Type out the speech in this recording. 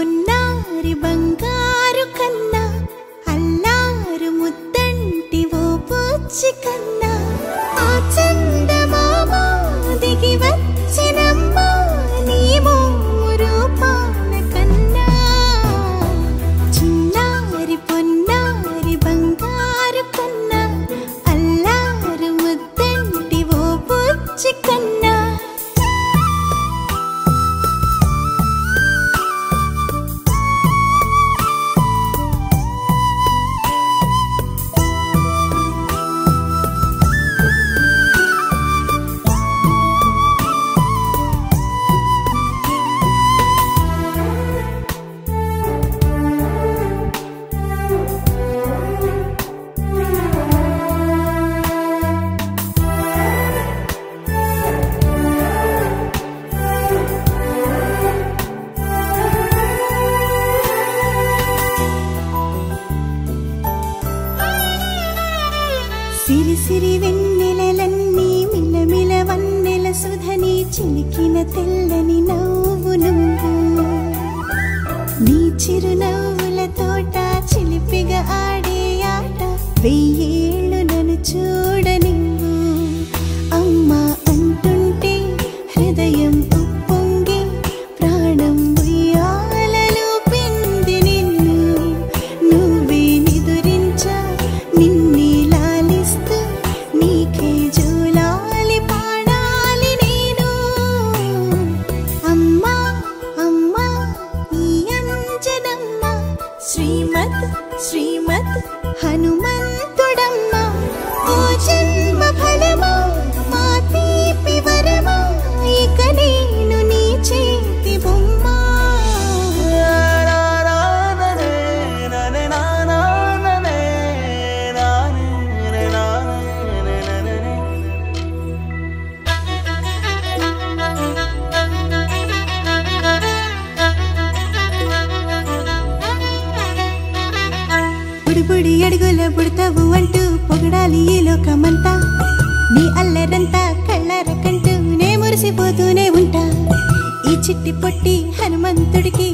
పొన్నారి బంగారు కన్నా అల్లారు ముద్దంటి ఓ బుచ్చి కన్నా ఆ చందమామ దిగి వచ్చినమ్మా నీ రూపాల కన్నా చిన్నారి పొన్నారి బంగారు కన్నా అల్లారు ముద్దంటి ఓ బుచ్చి కన్నా సిరి సిరి వెన్నెలలన్నీ మిలమిల వన్నెల సుధని చిలికిన తెల్లని నవ్వు నువ్వు నీ చిరునవ్వుల తోట చిలిపిగా ఆడే ఆట వెయ్యేళ్ళు నన్ను చూడనివ్వు అమ్మా అంటుంటే హృదయం ఉప్పొంగి ప్రాణం ఉయ్యాలలో పిండి నిన్ను నువ్వే నిదురించా నిన్నే నీకే జోలాలి పాడాలి నేను అమ్మా అమ్మా ఈ అంజనమ్మ శ్రీమత్ శ్రీమత్ హనుమంతుడమ్మ ఓ జన్మ ఫలమా మా తీపి వరమా ఇక నేను నీ చేతి బొమ్మ బుడి అడుగుల బుడతావు అంటూ పొగడాలి ఈ లోకమంతా నీ అల్లరంతా కళ్ళార కంటూ నే మురిసిపోతూనే ఉంటా ఈ చిట్టి పొట్టి హనుమంతుడికి